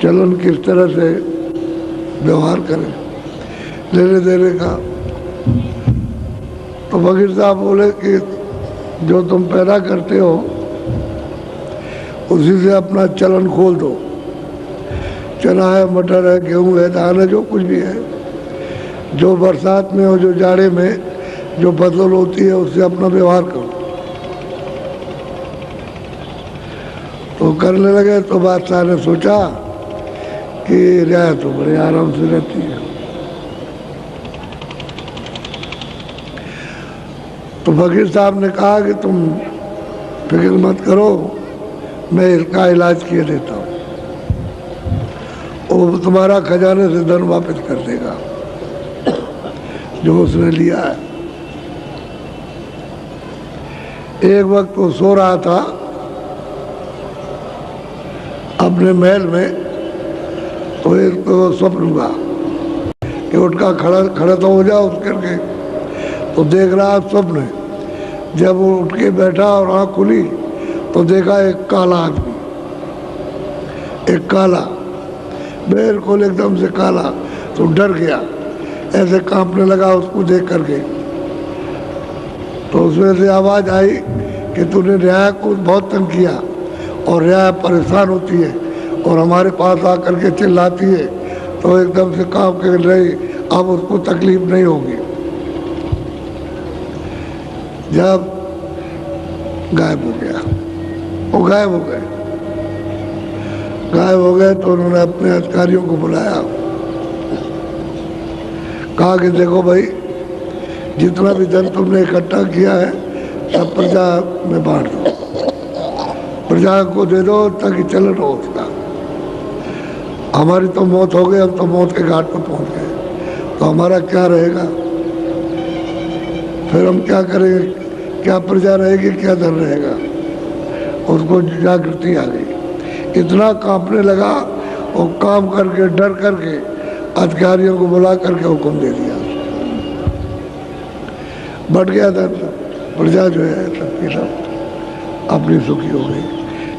चलन किस तरह से व्यवहार करें लेने देने का। तो फकीर साहब बोले कि जो तुम पैदा करते हो उसी से अपना चलन खोल दो। चना है, मटर है, गेहूँ है, धान है, जो कुछ भी है, जो बरसात में और जो जाड़े में जो फसल होती है उससे अपना व्यवहार करो। तो करने लगे तो बादशाह ने सोचा कि रियायत तो बड़े आराम से रहती है। तो फकीर साहब ने कहा कि तुम फिक्र मत करो, मैं इसका इलाज किए देता हूँ, वो तुम्हारा खजाने से धन वापस कर देगा जो उसने लिया है। एक वक्त वो सो रहा था अपने महल में, तो एक तो स्वप्न हुआ कि उठका खड़ा तो हो जाओ उठ करके। तो देख रहा स्वप्न, जब वो उठ के बैठा और आँख खुली तो देखा एक काला आदमी, एक काला, बिल्कुल एकदम से काला। तो डर गया, ऐसे कांपने लगा उसको देख करके। तो उसमें से आवाज़ आई कि तूने रियाया को बहुत तंग किया और रियाया परेशान होती है और हमारे पास आकर के चिल्लाती है, तो एकदम से कांप के रही, अब उसको तकलीफ नहीं होगी। जब गायब हो गया, वो गायब हो गए। गायब हो गए तो उन्होंने अपने अधिकारियों को बुलाया, कहा कि देखो भाई, जितना भी धन तुमने इकट्ठा किया है सब प्रजा में बांट दो, प्रजा को दे दो ताकि चलन हो उसका। हमारी तो मौत हो गई, हम तो मौत के घाट पर पहुंच गए, तो हमारा क्या रहेगा? फिर हम क्या करेंगे? क्या प्रजा रहेगी, क्या धन रहेगा? उसको जागृति आ गई, इतना कांपने लगा और काम करके डर करके अधिकारियों को बुला करके हुक्म दे दिया। बढ़ गया धन, प्रजा जो है सबकी सब अपनी सुखी हो गई,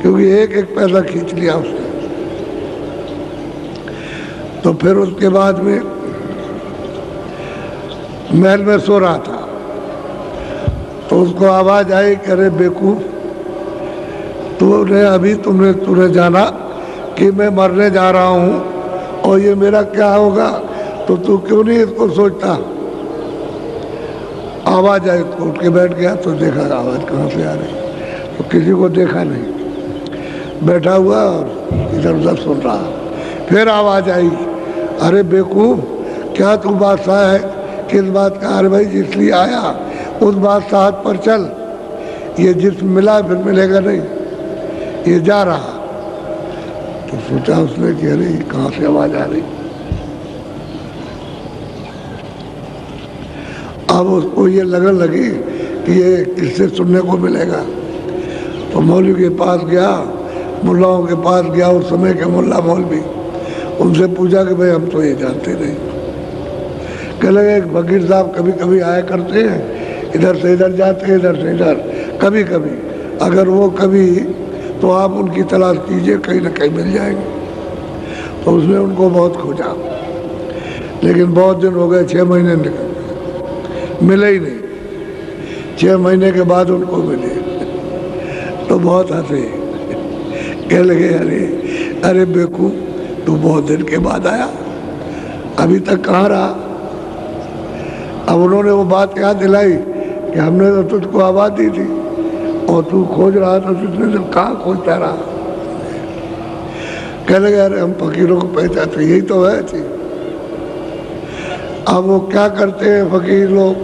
क्योंकि एक एक पैसा खींच लिया उसने। तो फिर उसके बाद में महल में सो रहा था, तो उसको आवाज़ आई कि अरे बेवकूफ़, तूने जाना कि मैं मरने जा रहा हूँ और ये मेरा क्या होगा, तो तू क्यों नहीं इसको सोचता? आवाज़ आई तो उठ के बैठ गया, तो देखा आवाज़ कहाँ से आ रही, तो किसी को देखा नहीं, बैठा हुआ और इधर उधर सुन रहा। फिर आवाज़ आई, अरे बेवकूफ़, क्या तू बादशाह है? किस बात का? अरे भाई जिसलिए आया उस बादशाह पर चल, ये जिस मिला फिर मिलेगा नहीं, ये जा रहा। तो सोचा उसने कि अरे कहाँ से आवाज़ आ रही। अब उसको ये लगन लगी कि ये किससे सुनने को मिलेगा। तो मौलवी के पास गया, मुल्लाओं के पास गया, उस समय के मुल्ला मौलवी, उनसे पूछा कि भाई हम तो ये जानते नहीं। कह लगे एक फकीर साहब कभी कभी आया करते हैं, इधर से इधर जाते हैं, इधर से इधर, कभी कभी, अगर वो कभी तो आप उनकी तलाश कीजिए, कहीं ना कहीं मिल जाएंगे। तो उसने उनको बहुत खोजा, लेकिन बहुत दिन हो गए, 6 महीने निकल गए, मिले ही नहीं। 6 महीने के बाद उनको मिले तो बहुत हंसे, कह लगे अरे बेवकूफ़, तू बहुत दिन के बाद आया, अभी तक कहाँ रहा? अब उन्होंने वो बात याद दिलाई कि हमने तो तुझको आवाज़ दी थी और तू खोज रहा था, तुझने तो कहाँ खोजता रहा? कह लगे अरे हम फकीरों को पहचानते, यही तो है चीज। अब वो क्या करते हैं फकीर लोग,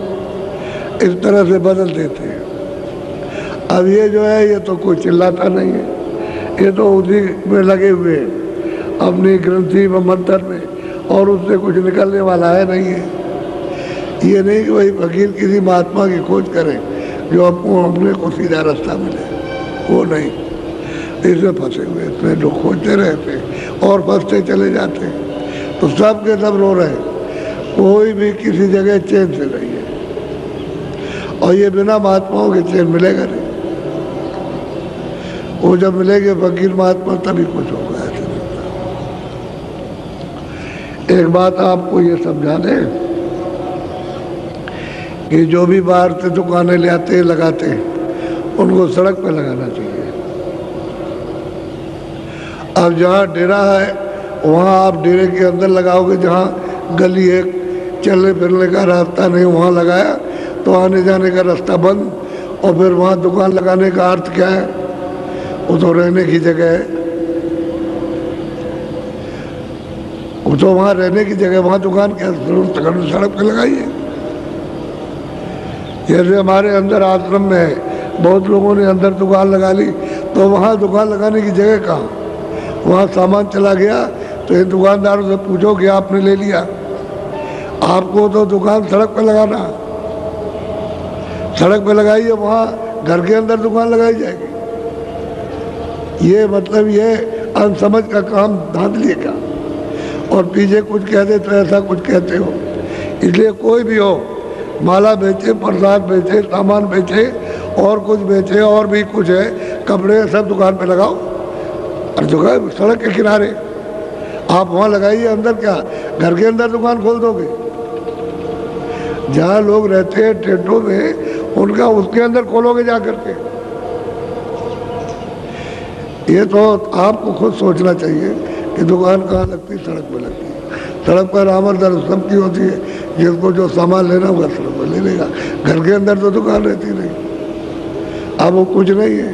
इस तरह से बदल देते हैं। अब ये जो है ये तो कोई चिल्लाता नहीं है, ये तो उसी में लगे हुए हैं अपनी ग्रंथि व मंत्र में, और उससे कुछ निकलने वाला है नहीं है। ये नहीं कि वही फकीर किसी महात्मा की खोज करें जो आपको अपने को सीधा रास्ता मिले, वो नहीं। इसमें फंसे हुए, इसमें लोग खोजते रहते और फंसते चले जाते, तो सब के सब रो रहे, कोई भी किसी जगह चैन से नहीं है। और ये बिना महात्माओं के चैन मिलेगा नहीं, वो जब मिलेंगे फकीर महात्मा तभी कुछ होगा। एक बात आपको ये समझा दें कि जो भी बाहर से दुकानें ले आते लगाते उनको सड़क पे लगाना चाहिए। अब जहाँ डेरा है वहाँ आप डेरे के अंदर लगाओगे, जहाँ गली है चलने फिरने का रास्ता नहीं वहाँ लगाया तो आने जाने का रास्ता बंद, और फिर वहाँ दुकान लगाने का अर्थ क्या है? वो तो रहने की जगह है, वो तो वहाँ रहने की जगह, वहाँ दुकान क्या सड़क पे लगाइए। जैसे हमारे अंदर आश्रम में है, बहुत लोगों ने अंदर दुकान लगा ली, तो वहाँ दुकान लगाने की जगह कहाँ? वहाँ सामान चला गया तो इन दुकानदारों से पूछो कि आपने ले लिया? आपको तो दुकान सड़क पे लगाना, सड़क पे लगाइए, वहाँ घर के अंदर दुकान लगाई जाएगी। ये मतलब ये अनसमझ का काम धांधली का, और पीछे कुछ कहते तो ऐसा कुछ कहते हो। इसलिए कोई भी हो, माला बेचे, प्रसाद बेचे, सामान बेचे, और कुछ बेचे, और भी कुछ है, कपड़े, सब दुकान पे लगाओ। और दुकान सड़क के किनारे आप वहाँ लगाइए, अंदर क्या घर के अंदर दुकान खोल दोगे? जहाँ लोग रहते हैं टेंटों में, उनका उसके अंदर खोलोगे जा करके? ये तो आपको खुद सोचना चाहिए कि दुकान कहाँ लगती है? सड़क पर लगती है। सड़क पर आमदन सबकी होती है, जिसको जो सामान लेना होगा सड़क पर ले लेगा। घर के अंदर तो दुकान रहती नहीं, अब वो कुछ नहीं है।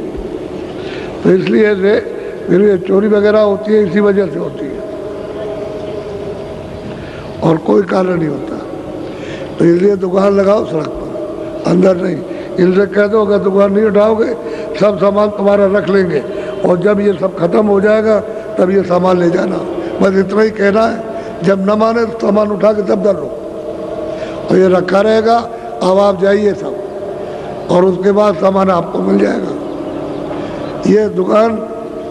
तो इसलिए से फिर ये चोरी वगैरह होती है, इसी वजह से होती है, और कोई कारण नहीं होता। तो इसलिए दुकान लगाओ सड़क पर, अंदर नहीं। इनसे कह दो अगर दुकान नहीं उठाओगे सब सामान तुम्हारा रख लेंगे, और जब ये सब खत्म हो जाएगा तब ये सामान ले जाना। बस इतना ही कहना है। जब न माने तो सामान उठा के तब डर लो, और ये रखा रहेगा। अब आप जाइए सब, और उसके बाद सामान आपको मिल जाएगा। ये दुकान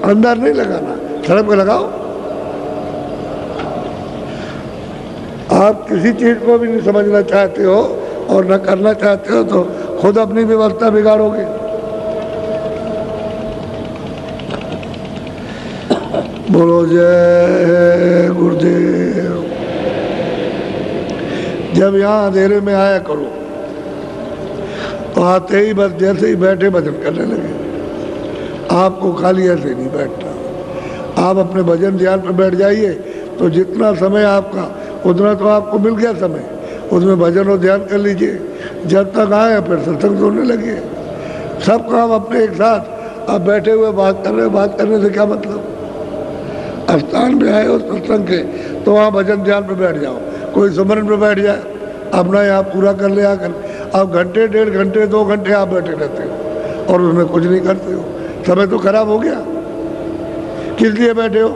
अंदर नहीं लगाना, सड़क पे लगाओ। आप किसी चीज़ को भी नहीं समझना चाहते हो और न करना चाहते हो तो खुद अपनी व्यवस्था बिगाड़ोगे। बोलो जय गुरुदेव। जब यहाँ अंधेरे में आया करो तो आते ही बस जैसे ही बैठे भजन करने लगे। आपको खाली ऐसे नहीं बैठना, आप अपने भजन ध्यान पर बैठ जाइए तो जितना समय आपका उतना तो आपको मिल गया समय, उसमें भजन और ध्यान कर लीजिए। जब तक आए फिर सत्संग सुनने लगे। सब काम अपने एक साथ, आप बैठे हुए बात कर रहे हो, बात करने से क्या मतलब? स्थान में आए हो सत्संग के तो वहाँ भजन ध्यान पर बैठ जाओ, कोई सुमरन पर बैठ जाए, अपना यहाँ पूरा कर ले आकर। आप घंटे, डेढ़ घंटे, 2 घंटे आप बैठे रहते हो और उसमें कुछ नहीं करते हो। समय तो खराब हो गया। किस लिए बैठे हो?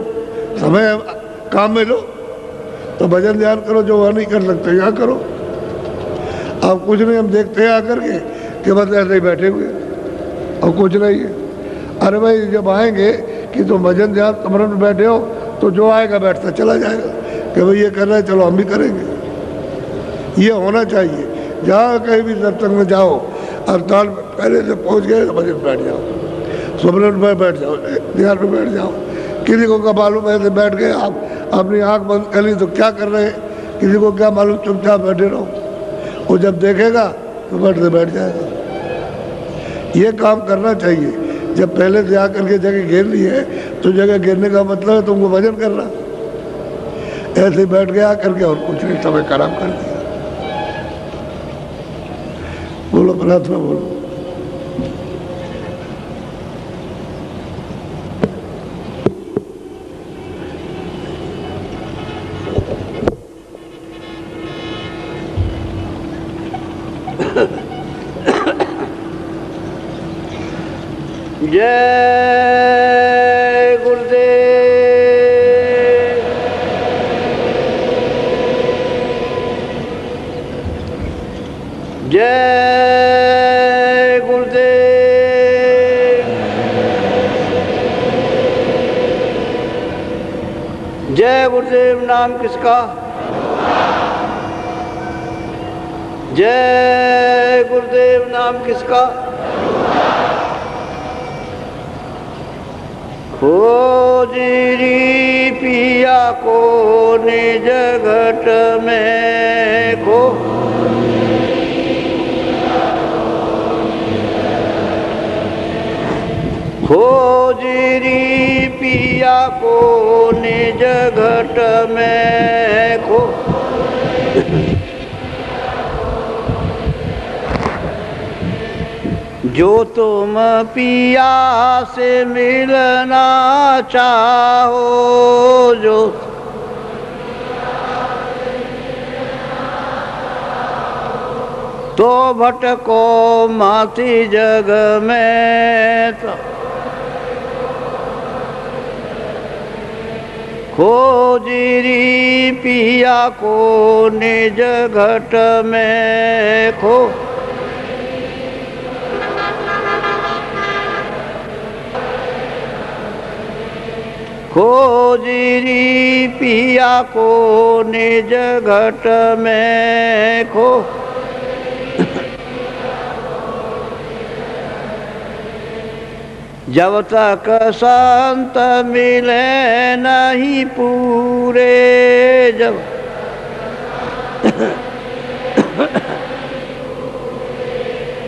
समय काम में लो तो भजन ध्यान करो। जो वह नहीं कर सकते यहाँ करो। आप कुछ नहीं, हम देखते हैं आकर के कि बस ऐसे ही बैठे हुए और कुछ नहीं है। अरे भाई जब आएंगे कि तुम भजन ध्यान स्मरण में बैठे हो तो जो आएगा बैठता चला जाएगा कि भाई ये कर रहे हैं, चलो हम भी करेंगे। ये होना चाहिए। जहाँ कहीं भी सत्संग में जाओ, अवतार पहले से पहुँच गए तो भजन बैठ जाओ, सुमरन में बैठ जाओ, ध्यान में बैठ जाओ। किसी को क्या मालूम ऐसे बैठ गए आप, अपनी आंख बंद कर ली तो क्या कर रहे हैं, किसी को क्या मालूम, चुपचाप बैठे रहो। वो जब देखेगा तो बैठ जाएगा। ये काम करना चाहिए। जब पहले से आकर के जगह घेर ली है तो जगह घेरने का मतलब है तुमको भजन करना। ऐसे बैठ गया आकर के और कुछ नहीं, समय खराब कर दिया। बोलो प्रार्थना बोलो। जय गुरुदेव। जय गुरुदेव। जय गुरुदेव नाम किसका? जय गुरुदेव नाम किसका? खोजरी पिया को निज घट में खो। खोजरी पिया को निज घट में खो। जो तुम पिया से मिलना चाहो, जो तो भटको माती जग में। तो खोजरी पिया को निज घट में खो। खोजरी पिया को निज घट में खो। जब तक संत मिले नहीं पूरे, जब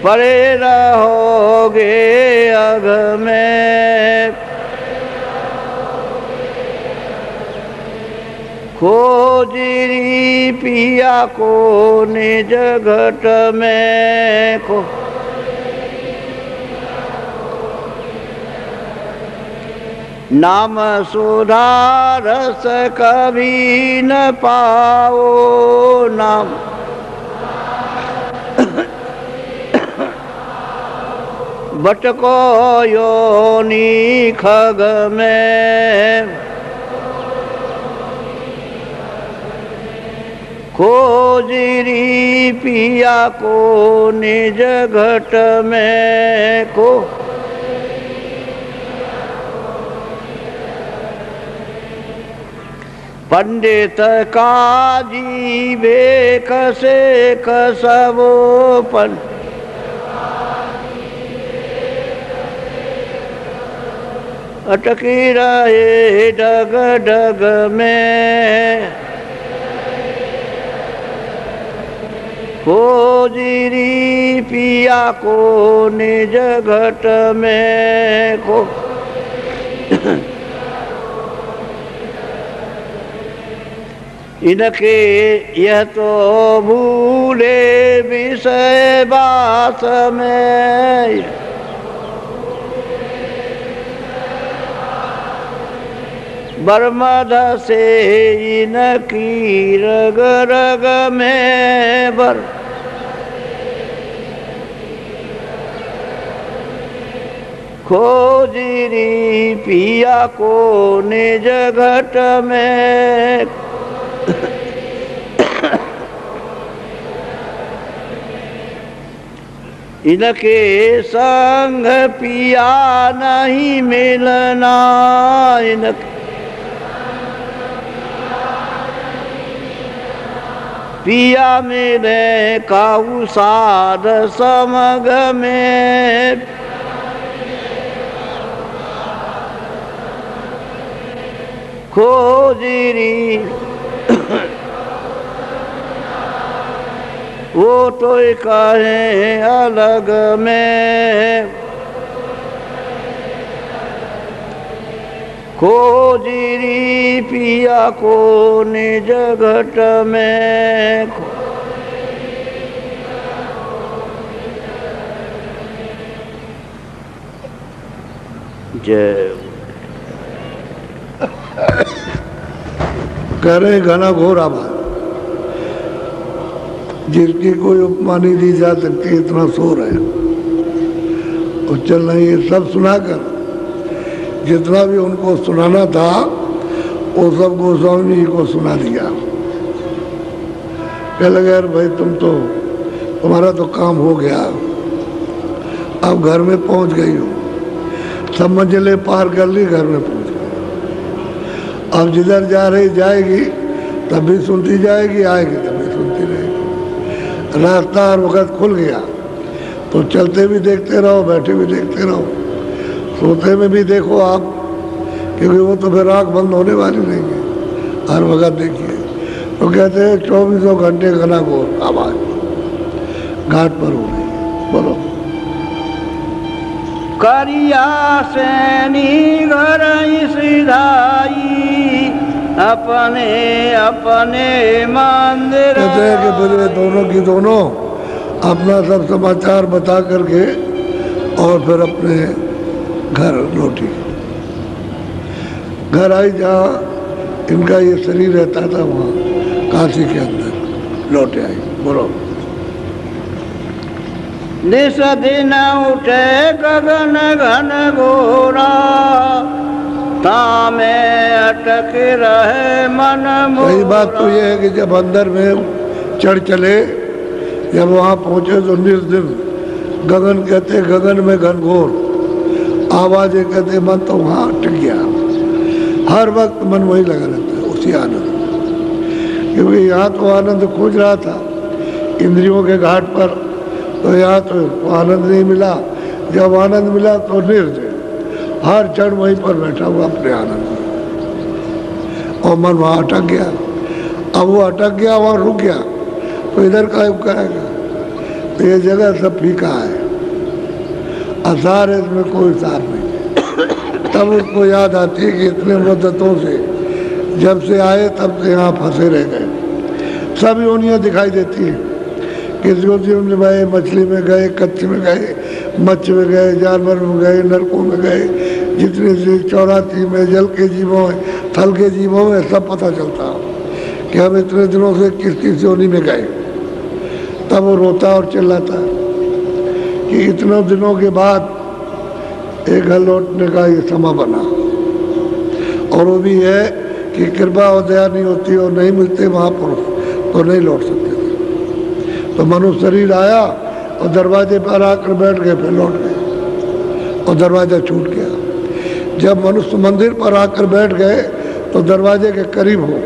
परे रहोगे अघ में। खोजरी पिया को निज घट में खो। नाम सुधा रस कभी न पाओ, नाम भटको योनि खग में। खोजरी पिया को निज घट में खो। पंडित काजी बेख से कसबो पन। अटकी रहे डग डग में। खोजरी पिया को निज घट में खो। इनके यह तो भूले विषय बात में। बर्मद से इनकी रग रग में बर। खोजरी पिया को निज घट में। इनके संग पिया नहीं मिलना, इनके पिया मिले काहू साध समग में। खोजरी वो तो कहे अलग में। खोजरी पिया को निज घट में खो। जय। कह रहे घना घोर आभार, जिसकी कोई उपमा नहीं दी जा सकती, इतना शोर है। और चल रही ये सब सुनाकर जितना भी उनको सुनाना था वो सब गोस्वामी जी को सुना दिया। कह लगे यार भाई तुम्हारा तो काम हो गया, अब घर में पहुंच गई हो, सब मंजिलें पार कर ली, घर में पहुंच गई। अब जिधर जा रही जाएगी तब भी सुनती जाएगी, आएगी तब भी सुनती रहेगी। रास्ता और वक्त खुल गया तो चलते भी देखते रहो, बैठे भी देखते रहो, सोते में भी देखो आप, क्योंकि वो तो फिर आँख बंद होने वाली नहीं है। हर वक्त देखिए। तो कहते हैं 24 घंटे घना घोर आवाज घाट पर हो रही है। बोलो। करिया सैनी घर सिधाई अपने अपने मंदिर। कहते हैं कि फिर ये दोनों की दोनों अपना सब समाचार बता करके और फिर अपने घर लौटी। घर आई जहाँ इनका ये शरीर रहता था, वहाँ काशी के अंदर लौटे आई। बोलो। निस दिन उठे गगन घन घोरा तामे अटक रहे मन मोरा। सही बात तो ये है कि जब अंदर में चढ़ चले, जब वहाँ पहुँचे तो निर्दिन गगन कहते, गगन में घनघोर आवाजें कहते, मन तो वहाँ अटक गया। हर वक्त मन वही लगा रहता है, उसी आनंद। क्योंकि यहाँ तो आनंद खोज रहा था इंद्रियों के घाट पर, तो यहाँ तो आनंद नहीं मिला। जब आनंद मिला तो निर्जय हर क्षण वहीं पर बैठा हुआ अपने आनंद में, और मन वहाँ अटक गया। अब वो अटक गया, वहाँ रुक गया, तो इधर का करेगा। तो ये जगह सब फीका है, आसार है, इसमें कोई सार नहीं। तब उसको याद आती है कि इतने मुद्दतों से जब से आए तब से यहाँ फंसे रह गए। सब योनियाँ दिखाई देती हैं, किसी को जीव में गए, मछली में गए, कच्छ में गए, मच्छ में गए, जानवर में गए, नरकों में गए, जितने से 84 में, जल के जीवों में, थल के जीवों में, सब पता चलता कि हम इतने दिनों से किस किस योनि में गए। तब वो रोता और चिल्लाता कि इतने दिनों के बाद एक घर लौटने का ये समय बना। और वो भी है कि कृपा और दया नहीं होती और नहीं मिलते महापुरुष तो नहीं लौट सकते थे। तो मनुष्य शरीर आया और दरवाजे पर आकर बैठ गए, फिर लौट गए और दरवाज़ा छूट गया। जब मनुष्य मंदिर पर आकर बैठ गए तो दरवाजे के करीब हो।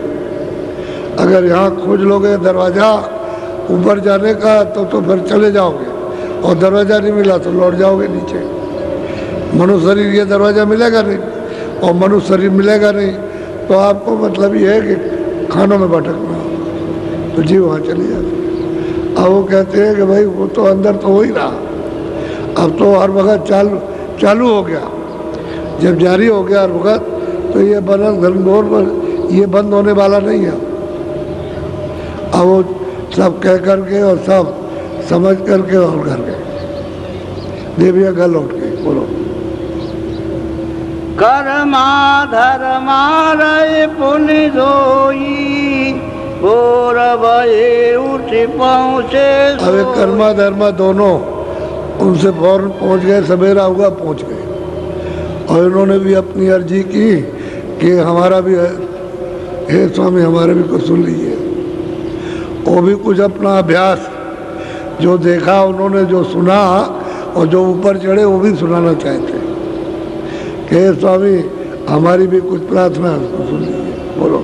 अगर यहाँ खोज लोगे दरवाज़ा ऊपर जाने का तो फिर चले जाओगे, और दरवाज़ा नहीं मिला तो लौट जाओगे नीचे। मनुष्य शरीर ये दरवाज़ा मिलेगा नहीं, और मनुष्य शरीर मिलेगा नहीं तो आपको मतलब ये है कि खानों में भटकना, तो जीव वहाँ चली जाती। अब वो कहते हैं कि भाई वो तो अंदर तो हो ही रहा, अब तो हर वक्त चालू हो गया। जब जारी हो गया हर वक्त, तो ये बनल घनघोर पर ये बंद होने वाला नहीं है। अब वो सब कह करके और सब समझ करके और घर गए। देविया घर लौट गई। बोलो। कर्मा धर्मा रहे पुण्य धोई और भये उठ पहुँचे। अब कर्मा धर्मा दोनों उनसे फौरन पहुँच गए, सवेरा हुआ पहुँच गए। और इन्होंने भी अपनी अर्जी की कि हमारा भी हे स्वामी हमारे भी कुछ सुन लीजिए। वो भी कुछ अपना अभ्यास जो देखा उन्होंने, जो सुना और जो ऊपर चढ़े वो भी सुनाना चाहते कि हे स्वामी हमारी भी कुछ प्रार्थना सुन लीजिए। बोलो।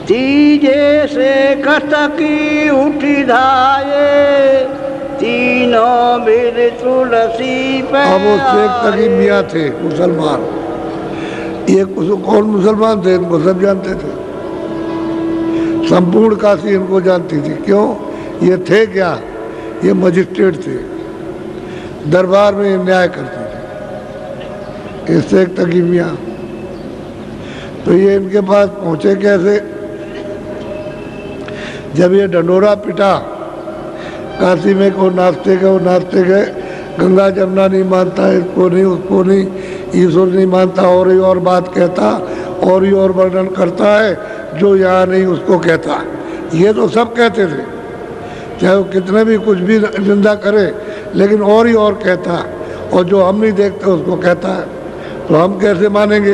तीजे से कतकी उठी धाये तीनों बिर तुलसी पे। अब वो शेख तकी मियाँ थे मुसलमान। ये कौन मुसलमान थे इनको सब जानते थे, संपूर्ण काशी इनको जानती थी। क्यों? ये थे क्या? ये मजिस्ट्रेट थे, दरबार में न्याय करते थे। ये शेख तकी मियाँ, तो ये इनके पास पहुँचे कैसे? जब ये डंडोरा पिटा काशी में, को नाचते गए, गंगा जमुना नहीं मानता, इसको नहीं उसको नहीं, ईश्वर नहीं मानता, और ही और बात कहता, और ही और वर्णन करता है, जो यहाँ नहीं उसको कहता। ये तो सब कहते थे, चाहे वो कितने भी कुछ भी निंदा करे, लेकिन और ही और कहता, और जो हम नहीं देखते उसको कहता है। तो हम कैसे मानेंगे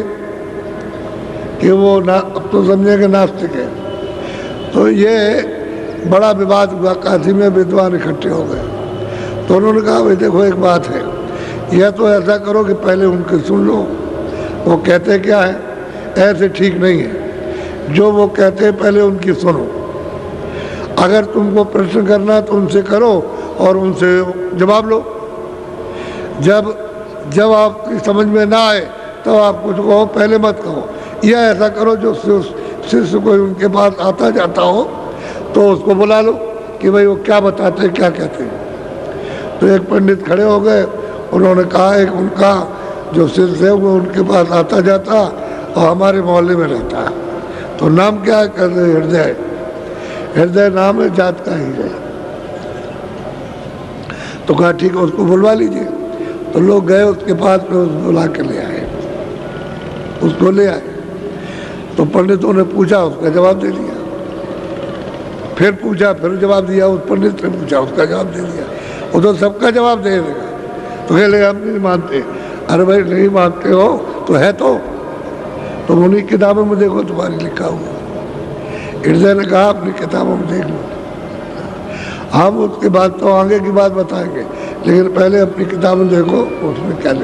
कि वो अब तो समझेंगे नास्तिक है। तो ये बड़ा विवाद हुआ, काशी में विद्वान इकट्ठे हो गए। तो उन्होंने कहा भाई देखो एक बात है, यह तो ऐसा करो कि पहले उनके सुन लो वो कहते क्या है, ऐसे ठीक नहीं है। जो वो कहते हैं पहले उनकी सुनो। अगर तुमको प्रश्न करना तो उनसे करो और उनसे जवाब लो। जब आपकी समझ में ना आए तो आप कुछ कहो, पहले मत कहो। या ऐसा करो जो शिष्य कोई उनके पास आता जाता हो तो उसको बुला लो कि भाई वो क्या बताते हैं, क्या कहते हैं। तो एक पंडित खड़े हो गए, उन्होंने कहा एक उनका जो शिष्य है वो उनके पास आता जाता और हमारे मोहल्ले में रहता है, तो नाम क्या है? कहते हृदय। हृदय नाम है, जात का ही है। तो कहा ठीक है, उसको बुलवा लीजिए। तो लोग गए उसके पास, में उसको बुला के ले आए, उसको ले आए। तो पंडितों ने पूछा, उसका जवाब दे दिया। फिर पूछा, फिर जवाब दिया। उस पंडित ने पूछा, उसका जवाब दे दिया। वो तो सबका जवाब दे देगा। तो कह लगे हम नहीं मानते। अरे भाई नहीं मानते हो तो है तो तुम उन्हीं किताबों में देखो, तुम्हारी लिखा हुआ। हृदय ने कहा अपनी किताबों में देख लो, हम उसके बाद तो आगे की बात बताएंगे, लेकिन पहले अपनी किताबें देखो उसमें क्या